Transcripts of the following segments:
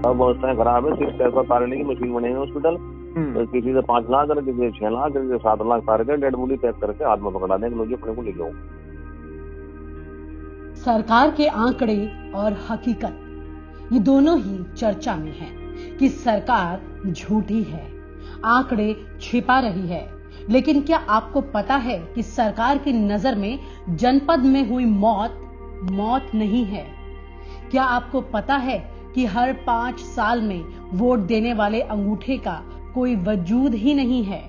सब व्यवस्थाएं खराब है, सिर्फ पैसा तारने की मशीन बने हैं हॉस्पिटल। तो किसी से 5 लाख कर, किसी से 6 लाख, किसी से 7 लाख तार के डेड बॉडी पैक करके हाथ में पकड़ा देंगे, लोग अपने को ले जाओ। सरकार के आंकड़े और हकीकत, ये दोनों ही चर्चा में है कि सरकार झूठी है, आंकड़े छिपा रही है। लेकिन क्या आपको पता है कि सरकार की नजर में जनपद में हुई मौत नहीं है? क्या आपको पता है कि हर 5 साल में वोट देने वाले अंगूठे का कोई वजूद ही नहीं है?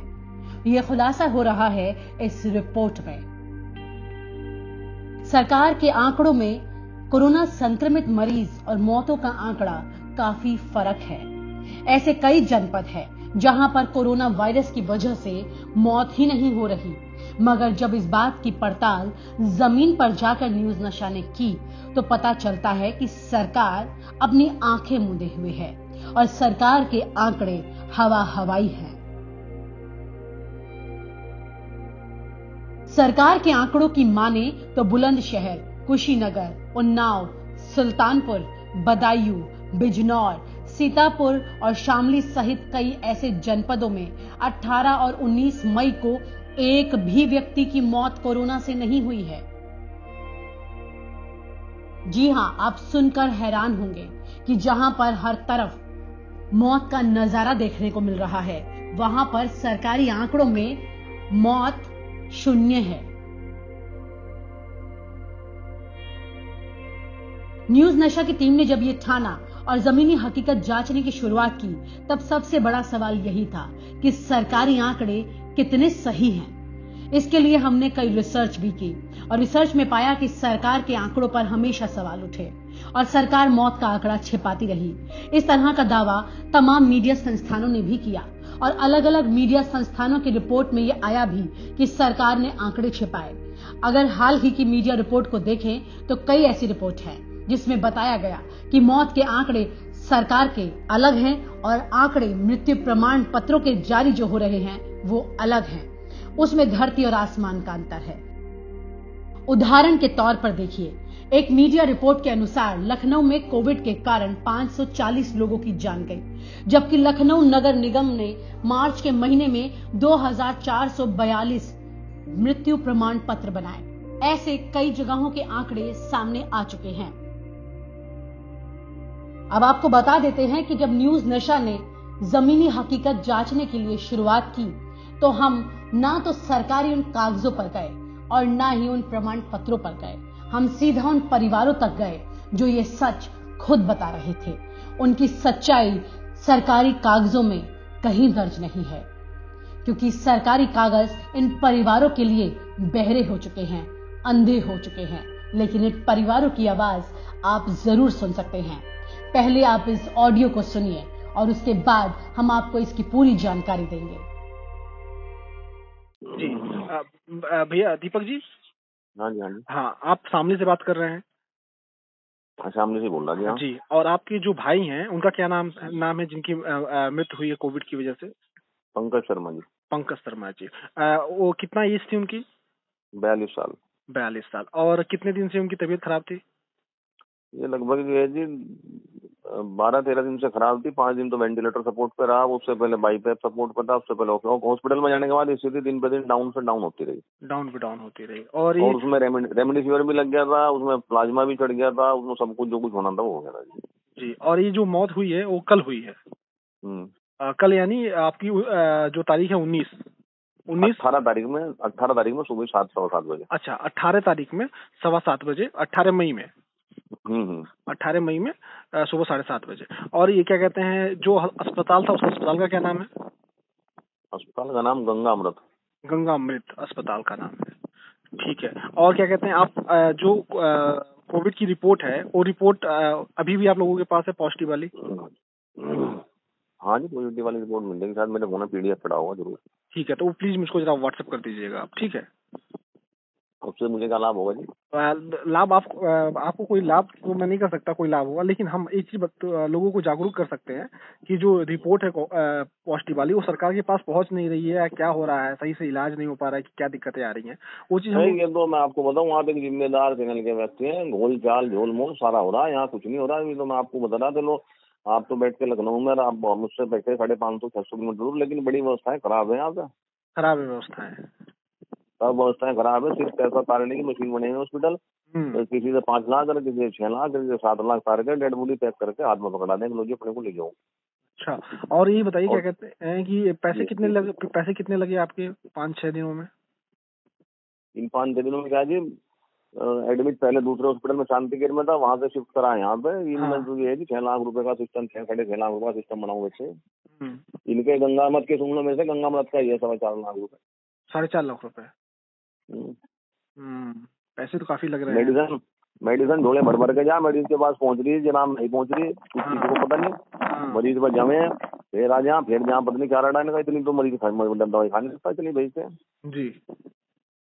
यह खुलासा हो रहा है इस रिपोर्ट में। सरकार के आंकड़ों में कोरोना संक्रमित मरीज और मौतों का आंकड़ा काफी फर्क है। ऐसे कई जनपद हैं जहां पर कोरोना वायरस की वजह से मौत ही नहीं हो रही, मगर जब इस बात की पड़ताल जमीन पर जाकर न्यूज नशा ने की तो पता चलता है कि सरकार अपनी आंखें मूंदे हुए है और सरकार के आंकड़े हवाई हैं। सरकार के आंकड़ों की माने तो बुलंदशहर, कुशीनगर, उन्नाव, सुल्तानपुर, बदायूं, बिजनौर, सीतापुर और शामली सहित कई ऐसे जनपदों में 18 और 19 मई को एक भी व्यक्ति की मौत कोरोना से नहीं हुई है। जी हां, आप सुनकर हैरान होंगे कि जहां पर हर तरफ मौत का नजारा देखने को मिल रहा है, वहां पर सरकारी आंकड़ों में मौत 0 है। न्यूज नशा की टीम ने जब ये ठाना और जमीनी हकीकत जांचने की शुरुआत की, तब सबसे बड़ा सवाल यही था कि सरकारी आंकड़े कितने सही हैं। इसके लिए हमने कई रिसर्च भी की और रिसर्च में पाया कि सरकार के आंकड़ों पर हमेशा सवाल उठे और सरकार मौत का आंकड़ा छिपाती रही। इस तरह का दावा तमाम मीडिया संस्थानों ने भी किया और अलग अलग मीडिया संस्थानों की रिपोर्ट में यह आया भी कि सरकार ने आंकड़े छिपाए। अगर हाल ही की मीडिया रिपोर्ट को देखें तो कई ऐसी रिपोर्ट है जिसमें बताया गया कि मौत के आंकड़े सरकार के अलग हैं और आंकड़े मृत्यु प्रमाण पत्रों के जारी जो हो रहे हैं वो अलग हैं। उसमें धरती और आसमान का अंतर है। उदाहरण के तौर पर देखिए, एक मीडिया रिपोर्ट के अनुसार लखनऊ में कोविड के कारण 540 लोगों की जान गई, जबकि लखनऊ नगर निगम ने मार्च के महीने में 2442 मृत्यु प्रमाण पत्र बनाए। ऐसे कई जगहों के आंकड़े सामने आ चुके हैं। अब आपको बता देते हैं कि जब न्यूज नशा ने जमीनी हकीकत जांचने के लिए शुरुआत की तो हम ना तो सरकारी उन कागजों पर गए और ना ही उन प्रमाण पत्रों पर गए। हम सीधा उन परिवारों तक गए जो ये सच खुद बता रहे थे। उनकी सच्चाई सरकारी कागजों में कहीं दर्ज नहीं है, क्योंकि सरकारी कागज इन परिवारों के लिए बहरे हो चुके हैं, अंधे हो चुके हैं। लेकिन इन परिवारों की आवाज आप जरूर सुन सकते हैं। पहले आप इस ऑडियो को सुनिए और उसके बाद हम आपको इसकी पूरी जानकारी देंगे। जी भैया दीपक जी। हाँ जी, हाँ जी। हाँ, आप सामने से बात कर रहे हैं? सामने से बोल रहा जी। और आपके जो भाई हैं उनका क्या नाम है जिनकी मृत्यु हुई है कोविड की वजह से? पंकज शर्मा जी। पंकज शर्मा जी। वो कितना एज थी उनकी? 42 साल। 42 साल। और कितने दिन से उनकी तबीयत खराब थी? ये लगभग जो है जी 12-13 दिन से खराब थी। 5 दिन तो वेंटिलेटर सपोर्ट पे रहा, उससे पहले बाईपैप सपोर्ट पे था, उससे पहले हॉस्पिटल में जाने के बाद स्थिति दिन पे दिन डाउन से डाउन होती रही। डाउन होती रही। और उसमें रेमडेसिविर भी लग गया था, उसमें प्लाज्मा भी चढ़ गया था, उसमें सब कुछ जो कुछ होना था वो हो गया था जी। और ये जो मौत हुई है वो कल हुई है? कल यानी आपकी जो तारीख है 18 तारीख में सुबह 7-7:15 बजे। अच्छा, 18 तारीख में 7:15 बजे, 18 मई में 18 मई में सुबह 7:30 बजे। और ये क्या कहते हैं, जो अस्पताल था उस अस्पताल का क्या नाम है? अस्पताल का नाम गंगा अमृत अस्पताल का नाम है। ठीक है। और क्या कहते हैं, आप जो कोविड की रिपोर्ट है वो रिपोर्ट अभी भी आप लोगों के पास है, पॉजिटिव वाली? हाँ जी, पॉजिटिव वाली रिपोर्ट मिल जाएगी। शायद मेरे फोन में PDF पड़ा होगा जरूर। ठीक है, तो वो प्लीज मुझको जरा व्हाट्सएप कर दीजिएगा आप। ठीक है। उससे मुझे क्या लाभ होगा जी? लाभ आपको कोई लाभ तो मैं नहीं कर सकता, कोई लाभ होगा, लेकिन हम एक चीज लोगों को जागरूक कर सकते हैं कि जो रिपोर्ट है पॉजिटिव वाली वो सरकार के पास पहुंच नहीं रही है, क्या हो रहा है, सही से इलाज नहीं हो पा रहा है, कि क्या दिक्कतें आ रही हैं, वो चीज ये तो मैं आपको बताऊं, आप एक जिम्मेदार चैनल के व्यक्ति हैं। घोल चाल झोल मोल सारा हो रहा है, यहाँ कुछ नहीं हो रहा है। तो मैं आपको बता रहा था, आप तो बैठ के लखनऊ में, आप मुझसे बैठे 550-600 किलोमीटर दूर, लेकिन बड़ी व्यवस्थाएं खराब है यहाँ पे। खराब है व्यवस्थाएं, सब व्यवस्थाएं खराब है। सिर्फ पैसा तारने की मशीन बने हुए हॉस्पिटल, किसी से 5 लाख और किसी से 6 लाख, किसी से 7 लाख तार के डेड बॉडी पैक करके हाथ में पकड़ा देंगे, लो जी अपने को ले जाओ। अच्छा, और ये बताइए क्या कहते हैं कि पैसे कितने लगे आपके 5-6 दिनों में? इन 5-6 दिनों में क्या जी, एडमिट पहले दूसरे हॉस्पिटल में शांतिगिर में था, वहां से शिफ्ट करा यहाँ पे। इनमें तो ये है कि 6 लाख रुपए का सिस्टम, 6-6.5 लाख रुपए का सिस्टम बना हुआ है। इनके गंगामत के सुनने में से गंगामत का ये 4.5 लाख रुपए, 4.5 लाख रुपए। पैसे तो काफी लग रहे हैं। मेडिसिन झोले भर भर के जा, मरीज के पास पहुंच रही है, जनाब नहीं पहुंच रही, किसी को पता नहीं। मरीज पर जमे फिर आ जा, फिर जहाँ पता नहीं क्या रटा इनका, इतनी तो मरीज दवाई खाने लगता है, इतनी भेजते जी।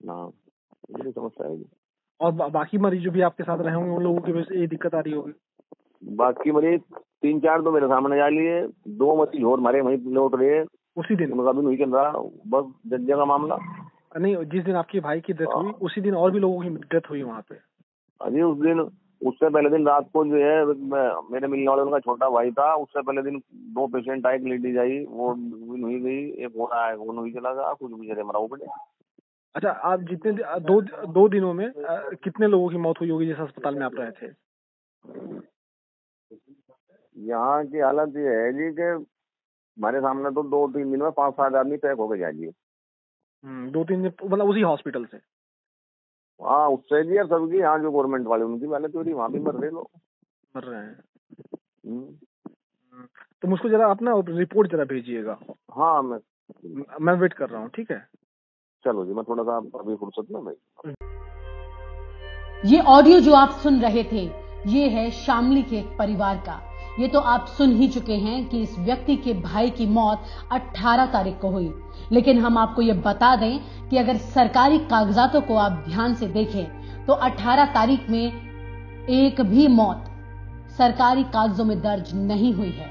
हाँ, ये समस्या है। और बाकी मरीज जो भी आपके साथ रहे होंगे उन लोगों की वजह से ये दिक्कत आ रही होगी? बाकी मरीज 3-4 तो मेरे सामने जा लिए, 2 मरीज और हमारे वहीं लौट रहे उसी दिन, उनका भी नहीं चल रहा, बस जज्जे का मामला। नहीं, जिस दिन आपके भाई की डेथ हुई उसी दिन और भी लोगों की डेथ हुई वहाँ पे? अजी उस दिन, उससे पहले दिन रात को जो है मेरे मिलने वाले उनका छोटा भाई था, उससे पहले दिन 2 पेशेंट आए, एक लेडीज आई, वो नहीं गई, एक हो रहा है वो नहीं चला गया, कुछ बेचारे मरा पड़े। अच्छा, आप जितने 2 दिनों में कितने लोगों की मौत हुई होगी जिस अस्पताल में आप रहे थे? यहाँ की हालत ये है जी कि हमारे सामने तो 2-3 दिन में 5-7 आदमी पैक हो गए जाइए। 2-3 दिन मतलब उसी हॉस्पिटल से? हाँ, उससे जी, सबकी यहाँ जो गवर्नमेंट वाले उनकी वाले तो वहाँ भी मर रहे लोग, मर रहे हैं। तो मुझको जरा अपना रिपोर्ट जरा भेजिएगा। हाँ, मैं वेट कर रहा हूँ, ठीक है? चलो जी, मैं थोड़ा सा अभी फुर्सत में भाई। ये ऑडियो जो आप सुन रहे थे, ये है शामली के एक परिवार का। ये तो आप सुन ही चुके हैं कि इस व्यक्ति के भाई की मौत 18 तारीख को हुई, लेकिन हम आपको ये बता दें कि अगर सरकारी कागजातों को आप ध्यान से देखें तो 18 तारीख में एक भी मौत सरकारी कागजों में दर्ज नहीं हुई है।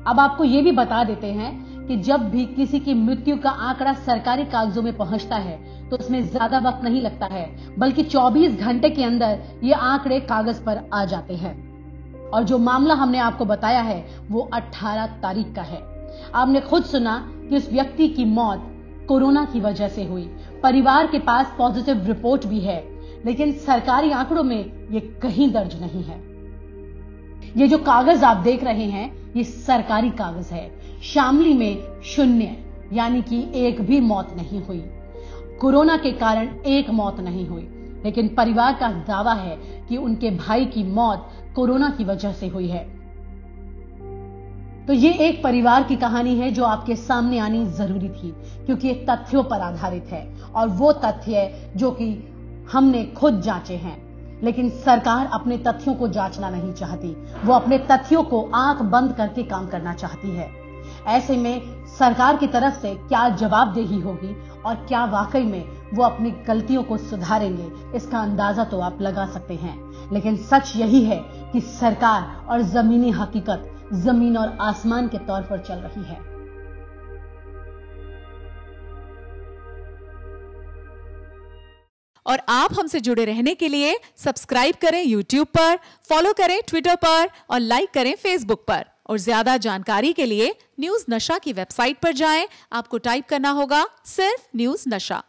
अब आपको ये भी बता देते हैं कि जब भी किसी की मृत्यु का आंकड़ा सरकारी कागजों में पहुंचता है तो उसमें ज्यादा वक्त नहीं लगता है, बल्कि 24 घंटे के अंदर ये आंकड़े कागज पर आ जाते हैं। और जो मामला हमने आपको बताया है वो 18 तारीख का है। आपने खुद सुना कि उस व्यक्ति की मौत कोरोना की वजह से हुई। परिवार के पास पॉजिटिव रिपोर्ट भी है, लेकिन सरकारी आंकड़ों में ये कहीं दर्ज नहीं है। ये जो कागज आप देख रहे हैं ये सरकारी कागज है। शामली में 0, यानी कि एक भी मौत नहीं हुई। कोरोना के कारण एक मौत नहीं हुई, लेकिन परिवार का दावा है कि उनके भाई की मौत कोरोना की वजह से हुई है। तो ये एक परिवार की कहानी है जो आपके सामने आनी जरूरी थी, क्योंकि ये तथ्यों पर आधारित है और वो तथ्य जो कि हमने खुद जांचे हैं। लेकिन सरकार अपने तथ्यों को जांचना नहीं चाहती, वो अपने तथ्यों को आंख बंद करके काम करना चाहती है। ऐसे में सरकार की तरफ से क्या जवाबदेही होगी और क्या वाकई में वो अपनी गलतियों को सुधारेंगे, इसका अंदाजा तो आप लगा सकते हैं। लेकिन सच यही है कि सरकार और जमीनी हकीकत जमीन और आसमान के तौर पर चल रही है। और आप हमसे जुड़े रहने के लिए सब्सक्राइब करें YouTube पर, फॉलो करें Twitter पर और लाइक करें Facebook पर। और ज्यादा जानकारी के लिए न्यूज़ नशा की वेबसाइट पर जाएं। आपको टाइप करना होगा सिर्फ न्यूज़ नशा।